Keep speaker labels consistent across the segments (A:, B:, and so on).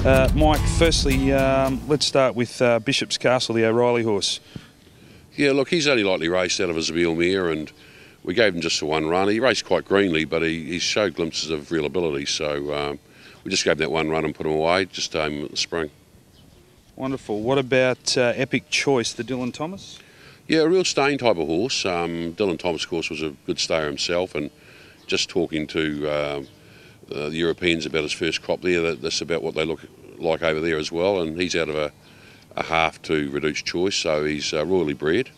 A: Mike, firstly, let's start with Bishop's Castle, the O'Reilly horse.
B: Yeah, look, he's only lightly raced out of his mare, and we gave him just the one run. He raced quite greenly, but he showed glimpses of real ability, so we just gave him that one run and put him away, just to aim at the spring.
A: Wonderful. What about Epic Choice, the Dylan Thomas?
B: Yeah, a real staying type of horse. Dylan Thomas, of course, was a good stayer himself, and just talking to the Europeans about his first crop there, that's about what they look like over there as well, and he's out of a half to reduced choice, so he's royally bred.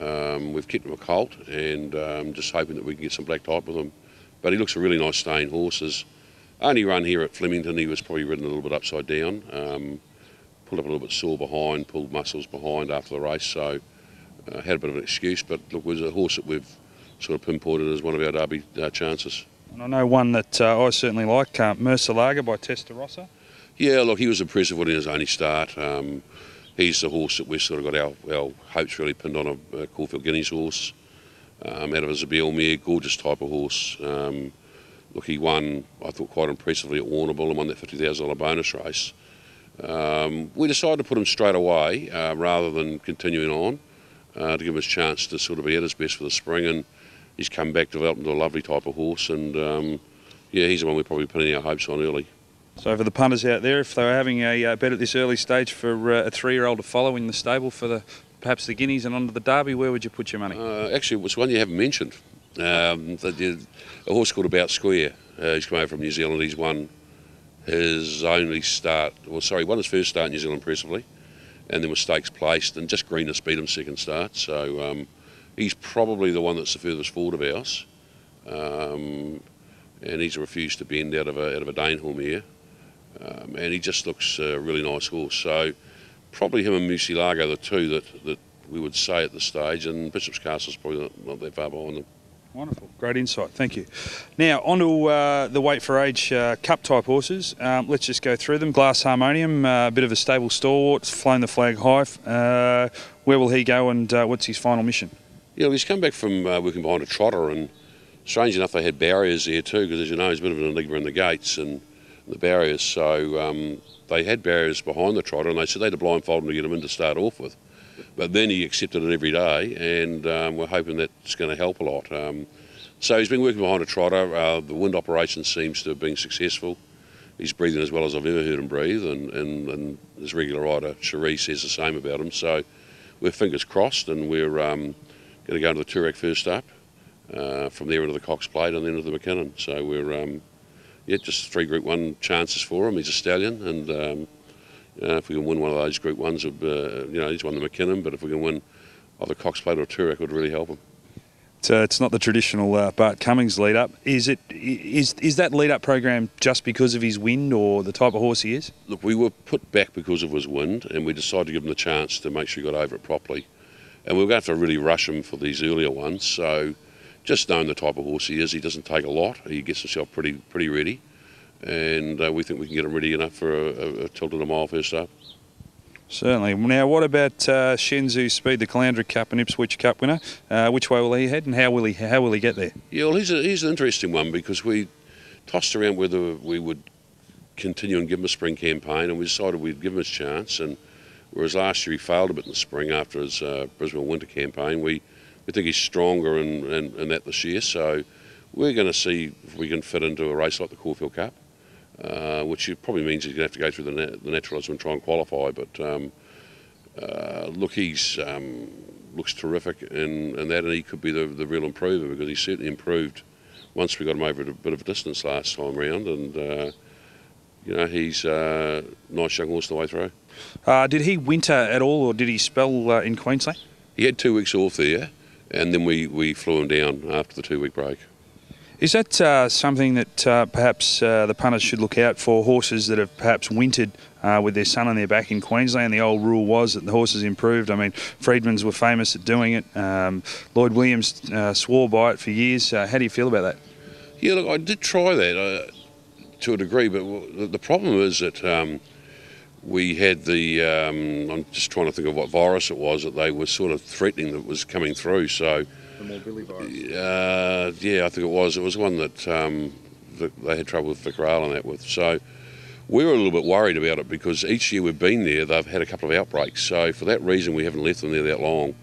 B: We've kept him a colt, and just hoping that we can get some black type with him. But he looks a really nice staying horse. His only run here at Flemington, he was probably ridden a little bit upside down, pulled up a little bit sore behind, pulled muscles behind after the race, so had a bit of an excuse, but look, was a horse that we've sort of pinpointed as one of our Derby chances.
A: And I know one that I certainly like, Murcielago by Testarossa. Yeah,
B: look, he was impressive winning his only start. He's the horse that we've sort of got our hopes really pinned on, a Caulfield Guineas horse, out of Isabel mare, gorgeous type of horse. Look, he won, I thought, quite impressively at Warrnambool and won that $50,000 bonus race. We decided to put him straight away rather than continuing on, to give him a chance to sort of be at his best for the spring, and he's come back, developed into a lovely type of horse, and yeah, he's the one we're probably putting our hopes on early.
A: So for the punters out there, if they were having a bet at this early stage for a 3-year-old to follow in the stable for perhaps the Guineas and onto the Derby, where would you put your money?
B: Actually, it was one you haven't mentioned. A horse called About Square. He's come over from New Zealand. He's won his only start, won his first start in New Zealand impressively, and then was stakes placed, and just green to speed him second start. So he's probably the one that's the furthest forward of ours, and he's refused to bend out of a Danehill mare. And he just looks a really nice horse. So probably him and Murcielago, the two that we would say at this stage, and Bishop's Castle's probably not that far behind them.
A: Wonderful, great insight, thank you. Now on to the Weight for Age Cup type horses. Let's just go through them. Glass Harmonium, a bit of a stable stalwart, flown the flag high. Where will he go, and what's his final mission?
B: Yeah, well, he's come back from working behind a trotter, and strange enough they had barriers there too, because as you know he's a bit of an enigma in the gates and the barriers, so they had barriers behind the trotter, and they said they had to blindfold him to get him in to start off with. But then he accepted it every day, and we're hoping that's going to help a lot. So he's been working behind a trotter. The wind operation seems to have been successful. He's breathing as well as I've ever heard him breathe, and his regular rider, Cherie, says the same about him. So we're fingers crossed, and we're going to go into the Toorak first up, from there into the Cox Plate, and then into the McKinnon. So we're just 3 Group 1 chances for him. He's a stallion, and if we can win one of those Group 1s, he's won the McKinnon, but if we can win either Cox Plate or Toorak, it would really help him.
A: It's not the traditional Bart Cummings lead-up. Is that lead-up program just because of his wind or the type of horse he is?
B: Look, we were put back because of his wind, and we decided to give him the chance to make sure he got over it properly. And we were going to have to really rush him for these earlier ones, so just knowing the type of horse he is, he doesn't take a lot. He gets himself pretty ready, and we think we can get him ready enough for a tilt of a mile first up. Certainly.
A: Now, what about Shenzhou Speed, the Calandra Cup and Ipswich Cup winner? Which way will he head, and how will he get there?
B: Yeah, well, he's an interesting one, because we tossed around whether we would continue and give him a spring campaign, and we decided we'd give him his chance. And whereas last year he failed a bit in the spring after his Brisbane winter campaign, we think he's stronger in that this year. So we're going to see if we can fit into a race like the Caulfield Cup, which probably means he's going to have to go through the naturalism and try and qualify. But look, he's looks terrific in that, and he could be the real improver, because he certainly improved once we got him over at a bit of a distance last time round. And he's a nice young horse the way through.
A: Did he winter at all, or did he spell in Queensland?
B: He had 2 weeks off there, and then we flew him down after the 2-week break.
A: Is that something that perhaps the punters should look out for, horses that have perhaps wintered with their son on their back in Queensland? The old rule was that the horses improved. I mean, Freedman's were famous at doing it. Lloyd Williams swore by it for years. How do you feel about that?
B: Yeah, look, I did try that to a degree, but the problem is that we had I'm just trying to think of what virus it was that they were sort of threatening that was coming through. So
A: the Morbilli virus.
B: Yeah, I think it was. It was one that they had trouble with Vic Rail and that with. So We were a little bit worried about it because each year we've been there, they've had a couple of outbreaks. So for that reason, we haven't left them there that long,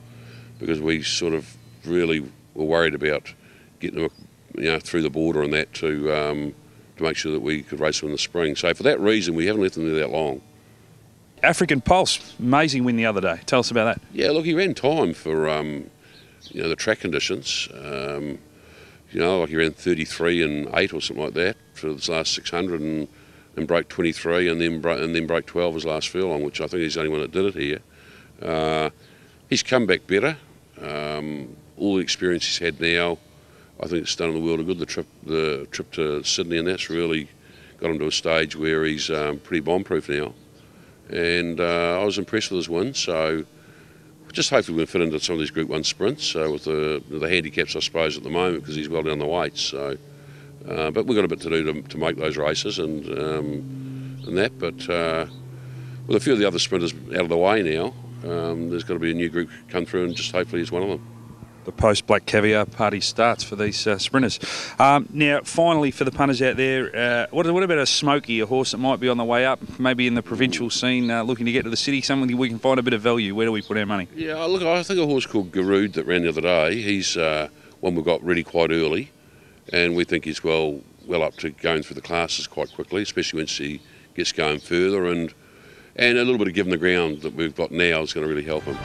B: because we sort of really were worried about getting them, through the border and that to make sure that we could race them in the spring. So for that reason, we haven't left them there that long.
A: African Pulse, amazing win the other day. Tell us about that.
B: Yeah, look, he ran time for the track conditions. Like he ran 33 and 8 or something like that for his last 600 and broke 23 and then broke 12 his last furlong, which I think he's the only one that did it here. He's come back better. All the experience he's had now, I think it's done him the world of good. The trip to Sydney, and that's really got him to a stage where he's pretty bomb-proof now. And I was impressed with his win, so just hopefully we'll fit into some of these Group 1 sprints with the handicaps, I suppose, at the moment, because he's well down the weights. So, but we've got a bit to do to make those races and that. But with a few of the other sprinters out of the way now, there's got to be a new group come through, and just hopefully he's one of them.
A: The post-Black Caviar party starts for these sprinters. Now, finally, for the punters out there, what about a Smoky, a horse that might be on the way up, maybe in the provincial scene, looking to get to the city, something we can find a bit of value? Where do we put our money?
B: Yeah, look, I think a horse called Garood that ran the other day, he's one we got really quite early, and we think he's well up to going through the classes quite quickly, especially once he gets going further, and a little bit of giving the ground that we've got now is going to really help him.